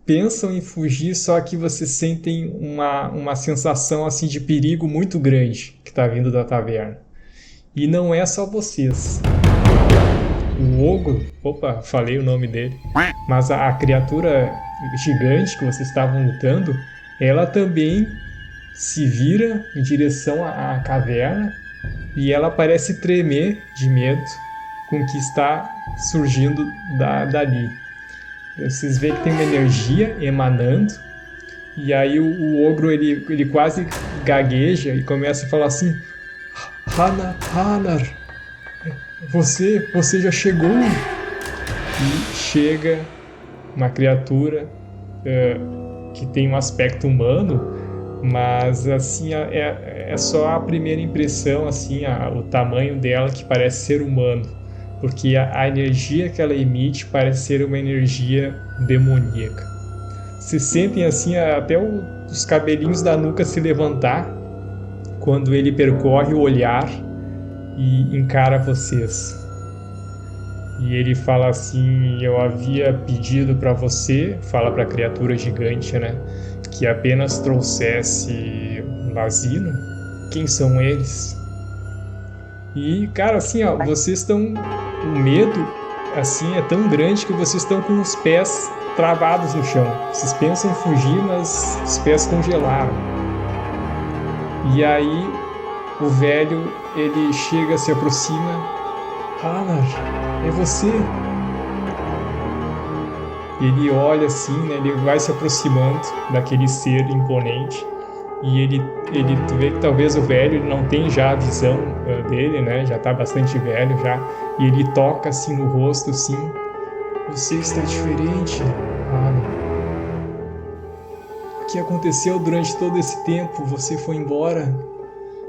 pensam em fugir, só que vocês sentem uma sensação assim de perigo muito grande que está vindo da taverna. E não é só vocês. O ogro, opa, falei o nome dele, mas a criatura gigante que vocês estavam lutando, ela também se vira em direção à caverna e ela parece tremer de medo com o que está surgindo dali. Vocês veem que tem uma energia emanando e aí o ogro ele quase gagueja e começa a falar assim: Hanar, você já chegou? E chega uma criatura que tem um aspecto humano, mas assim é só a primeira impressão, assim, o tamanho dela que parece ser humano, porque a energia que ela emite parece ser uma energia demoníaca. Se sentem assim até os cabelinhos da nuca se levantar quando ele percorre o olhar e encara vocês. E ele fala assim: eu havia pedido para você, fala para a criatura gigante, né, que apenas trouxesse um Lazino. Quem são eles? E, cara, assim, ó, vocês estão... O medo, assim, é tão grande que vocês estão com os pés travados no chão. Vocês pensam em fugir, mas os pés congelaram. E aí, o velho, ele chega, se aproxima. Hanar, é você? Ele olha assim, né? Ele vai se aproximando daquele ser imponente e ele tu vê que talvez o velho ele não tem já a visão dele, né? Já tá bastante velho já, e ele toca assim no rosto assim: você está diferente, Hanar. O que aconteceu durante todo esse tempo? Você foi embora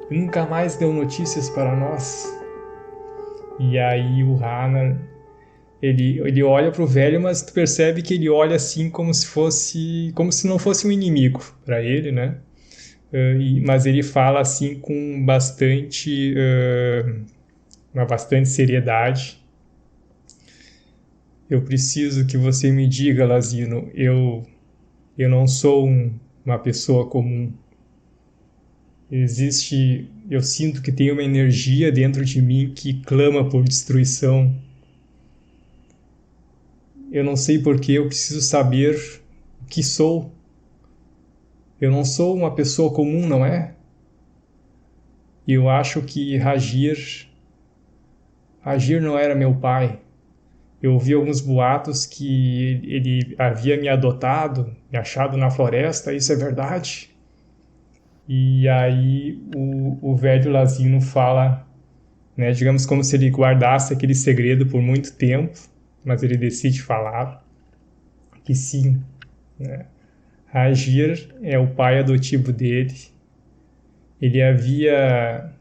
e nunca mais deu notícias para nós. E aí o Hanar, ele olha pro velho, mas tu percebe que ele olha assim como se não fosse um inimigo para ele, né? Mas ele fala assim com uma bastante seriedade. Eu preciso que você me diga, Lazino, eu não sou uma pessoa comum. Eu sinto que tem uma energia dentro de mim que clama por destruição. Eu não sei porquê, eu preciso saber o que sou. Eu não sou uma pessoa comum, não é? E eu acho que Ragir não era meu pai. Eu ouvi alguns boatos que ele havia me adotado, me achado na floresta, isso é verdade? E aí o velho Lazino fala, né, digamos como se ele guardasse aquele segredo por muito tempo, mas ele decide falar que sim, né? Ragir é o pai adotivo dele. Ele havia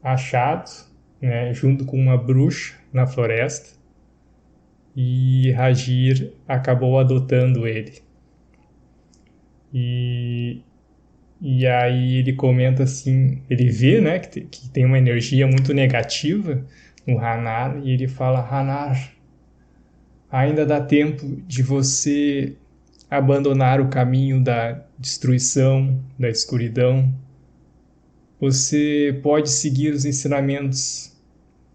achado, né, junto com uma bruxa na floresta, e Ragir acabou adotando ele. E aí ele comenta assim, ele vê, né, que tem uma energia muito negativa no Hanar, e ele fala: Hanar, ainda dá tempo de você abandonar o caminho da destruição, da escuridão. Você pode seguir os ensinamentos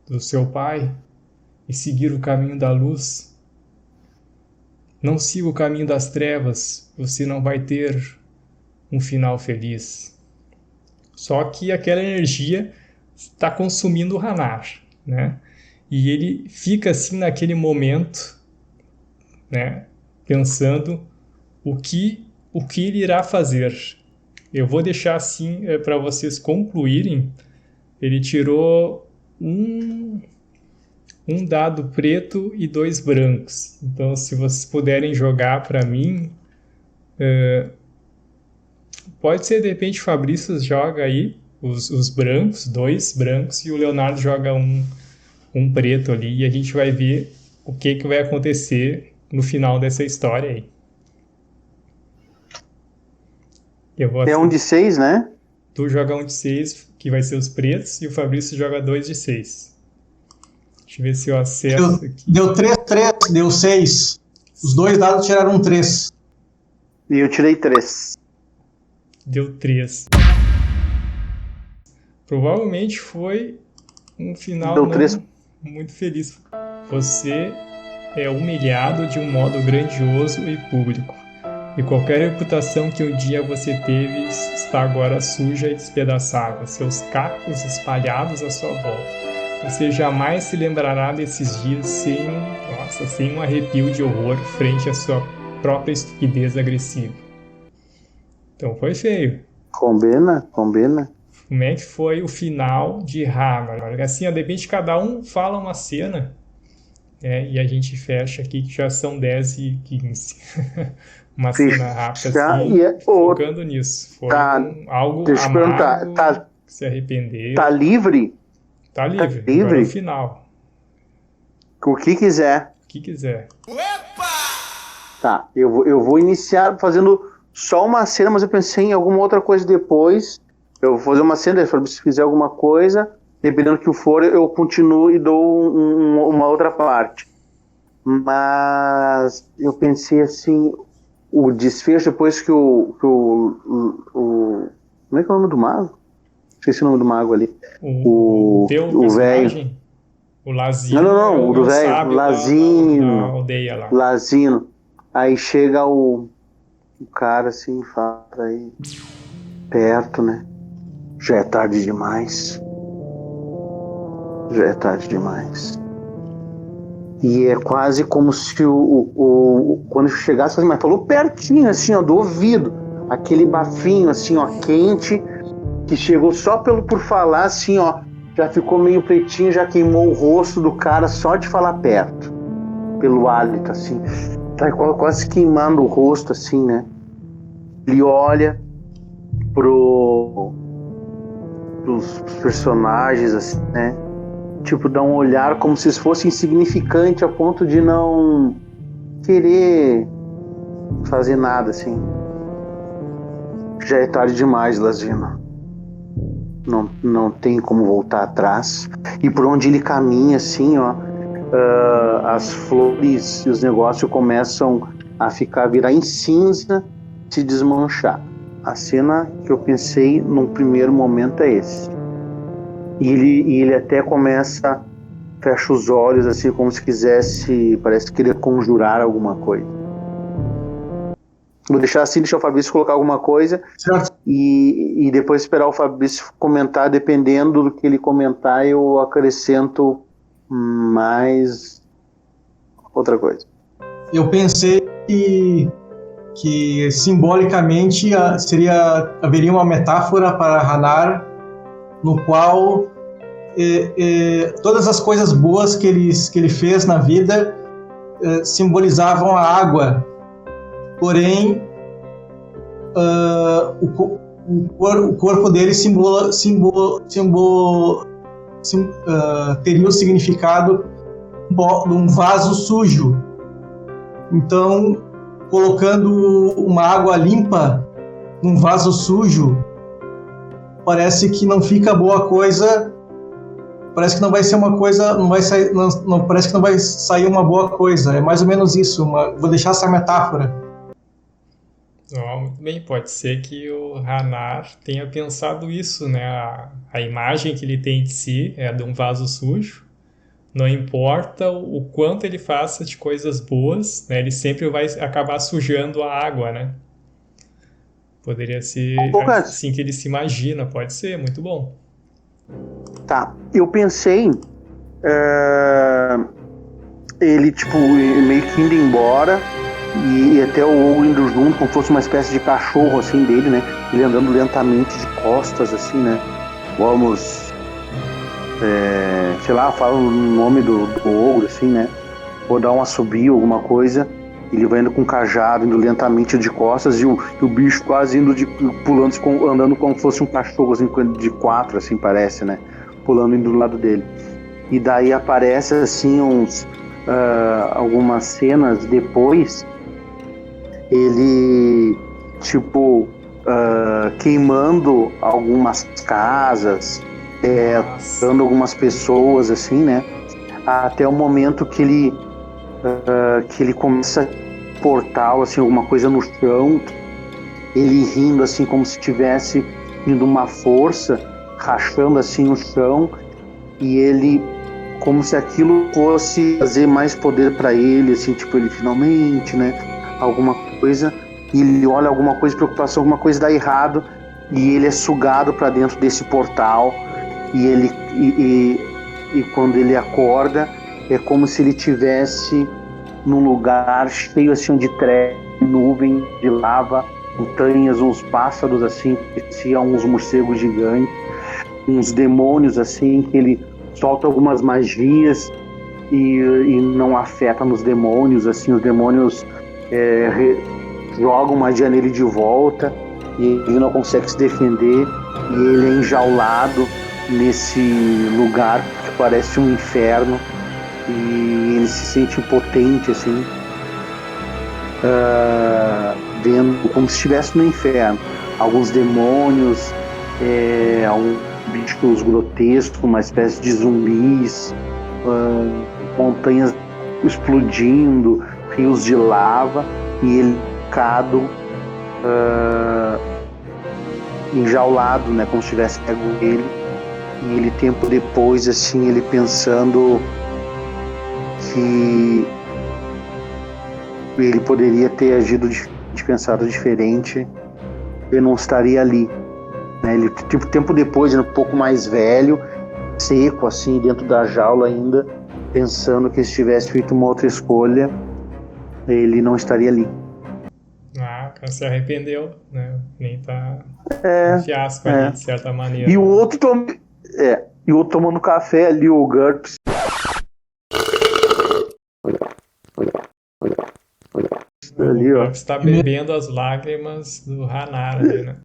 do seu pai e seguir o caminho da luz. Não siga o caminho das trevas, você não vai ter um final feliz. Só que aquela energia está consumindo o Hanar, né? E ele fica assim naquele momento, né, pensando o que ele irá fazer. Eu vou deixar assim para vocês concluírem. Ele tirou um dado preto e 2 brancos. Então, se vocês puderem jogar para mim, pode ser de repente o Fabrício joga aí os brancos, 2 brancos, e o Leonardo joga um preto ali, e a gente vai ver o que vai acontecer no final dessa história aí. É um de 6, né? Tu joga um de 6, que vai ser os pretos, e o Fabrício joga 2 de 6. Deixa eu ver se eu acerto aqui. Deu 3, deu 6. Os 2 dados tiraram 3. E eu tirei 3. Deu 3. Provavelmente foi um final Deu não 3. muito feliz. Você é humilhado de um modo grandioso e público. E qualquer reputação que um dia você teve está agora suja e despedaçada, seus cacos espalhados à sua volta. Você jamais se lembrará desses dias sem um arrepio de horror frente à sua própria estupidez agressiva. Então foi feio. Combina. Como é que foi o final de Hammer? Assim, de repente cada um fala uma cena, e a gente fecha aqui que já são 10h15. Uma cena rápida assim, focando nisso. Foi algo deixa eu amargo, perguntar, que se arrependeu. Tá livre? Tá livre. Agora é o final. O que quiser. O que quiser. Tá, eu vou iniciar fazendo só uma cena, mas eu pensei em alguma outra coisa depois. Eu vou fazer uma cena, se fizer alguma coisa, dependendo do que for, eu continuo e dou uma outra parte. Mas eu pensei assim, o desfecho depois que o como é que é o nome do mago? Esqueci o nome do mago ali. O velho. O Lazino. Não, o do velho. Lazino. Na aldeia lá. Lazino. Aí chega o cara assim, fala aí, perto, né? Já é tarde demais. E é quase como se quando chegasse, mas falou pertinho, assim, ó, do ouvido. Aquele bafinho, assim, ó, quente, que chegou só por falar, assim, ó, já ficou meio pretinho, já queimou o rosto do cara só de falar perto. Pelo hálito, assim. Tá quase queimando o rosto, assim, né? Ele olha pros personagens, assim, né? Tipo, dá um olhar como se fosse insignificante a ponto de não querer fazer nada, assim. Já é tarde demais, Lazino. Não tem como voltar atrás. E por onde ele caminha, assim, ó, as flores e os negócios começam a virar em cinza, se desmanchar. A cena que eu pensei num primeiro momento é esse. E ele até começa, fecha os olhos, assim, como se quisesse, parece que queria conjurar alguma coisa. Vou deixar assim, deixar o Fabrício colocar alguma coisa e depois esperar o Fabrício comentar, dependendo do que ele comentar, eu acrescento mais outra coisa. Eu pensei que simbolicamente haveria uma metáfora para Hanar, no qual todas as coisas boas que ele fez na vida simbolizavam a água. Porém, o corpo dele teria o significado de um vaso sujo. Então, colocando uma água limpa num vaso sujo, parece que não fica boa coisa. Parece que não vai ser uma coisa, parece que não vai sair uma boa coisa. É mais ou menos isso. Vou deixar essa metáfora. Muito bem, pode ser que o Hanar tenha pensado isso, né? A imagem que ele tem de si é de um vaso sujo. Não importa o quanto ele faça de coisas boas, né? Ele sempre vai acabar sujando a água, né? Poderia ser assim que ele se imagina, pode ser, muito bom. Tá, eu pensei ele, tipo, meio que indo embora e até o ogro indo junto, como fosse uma espécie de cachorro, assim, dele, né? Ele andando lentamente de costas, assim, né? Vamos, sei lá, fala o nome do ogro, assim, né? Vou dar um assobio, alguma coisa. Ele vai indo com um cajado, indo lentamente de costas, e o bicho quase indo pulando, andando como se fosse um cachorro, assim, de 4, assim, parece, né? Pulando indo do lado dele. E daí aparece, assim, algumas cenas depois, ele, tipo, queimando algumas casas, dando algumas pessoas, assim, né? Até o momento que ele começa portal, assim, alguma coisa no chão, ele rindo assim como se tivesse vindo uma força, rachando assim o chão, e ele, como se aquilo fosse trazer mais poder para ele, assim, tipo, ele finalmente, né, alguma coisa, e ele olha alguma coisa, preocupação, alguma coisa dá errado, e ele é sugado para dentro desse portal, e ele e quando ele acorda, é como se ele tivesse num lugar cheio assim de trevas, nuvem de lava, montanhas, uns pássaros assim, pareciam uns morcegos gigantes, uns demônios assim, que ele solta algumas magias e não afeta nos demônios, assim, os demônios jogam magia nele de volta e ele não consegue se defender, e ele é enjaulado nesse lugar que parece um inferno, e ele se sente impotente assim, vendo como se estivesse no inferno, alguns demônios, alguns bichos grotescos, uma espécie de zumbis, montanhas explodindo, rios de lava, e ele ficado enjaulado, né, como se tivesse pego ele, e ele tempo depois, assim, ele pensando que ele poderia ter agido pensado diferente, ele não estaria ali, né? Ele, tipo, tempo depois, um pouco mais velho, seco, assim, dentro da jaula ainda, pensando que se tivesse feito uma outra escolha, ele não estaria ali. Ah, o cara se arrependeu, né? Nem tá um fiasco ali, de certa maneira. E o outro tomando café ali, o GURPS. Ali, O ó. GURPS tá bebendo as lágrimas do Hanar ali, né?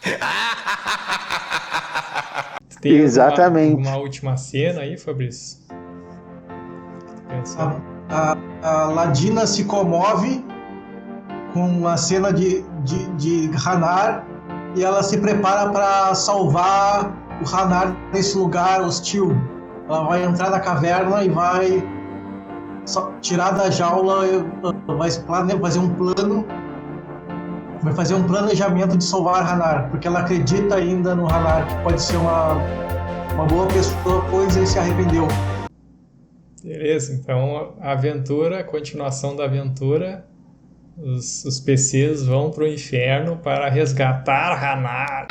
Tem Exatamente. alguma última cena aí, Fabrício? A Ladina se comove com a cena de Hanar, e ela se prepara para salvar o Hanar nesse lugar hostil. Ela vai entrar na caverna e vai tirar da jaula, vai fazer um plano, vai fazer um planejamento de salvar Hanar, porque ela acredita ainda no Hanar, que pode ser uma boa pessoa, pois ele se arrependeu. Beleza, então a aventura, a continuação da aventura, os PCs vão pro inferno para resgatar Hanar.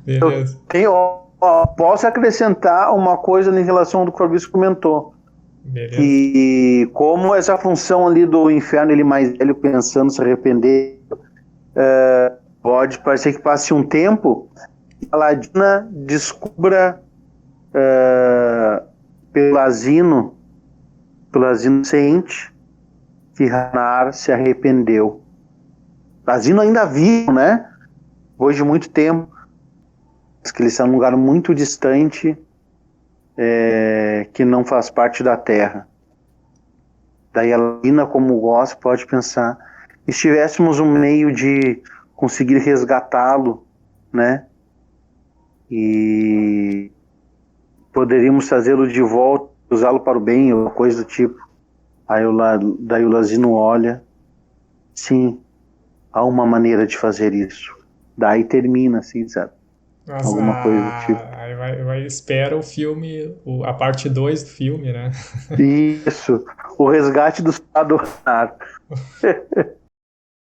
Beleza. Posso acrescentar uma coisa em relação ao que o Fabrício comentou. Beleza. Que como essa função ali do inferno, ele mais velho pensando, se arrepender, pode parecer que passe um tempo, a Ladina descubra pelo Asino sente que Hanar se arrependeu. Asino ainda vivo, né? Depois de muito tempo, que ele está num lugar muito distante, que não faz parte da Terra. Daí a Ladina, como gosta, pode pensar e se tivéssemos um meio de conseguir resgatá-lo, né? E poderíamos trazê-lo de volta, usá-lo para o bem, ou coisa do tipo. Daí o Lazino olha. Sim, há uma maneira de fazer isso. Daí termina, assim, sabe? Mas Alguma coisa do tipo. aí espera o filme, a parte 2 do filme, né? Isso, o resgate do Sadornar.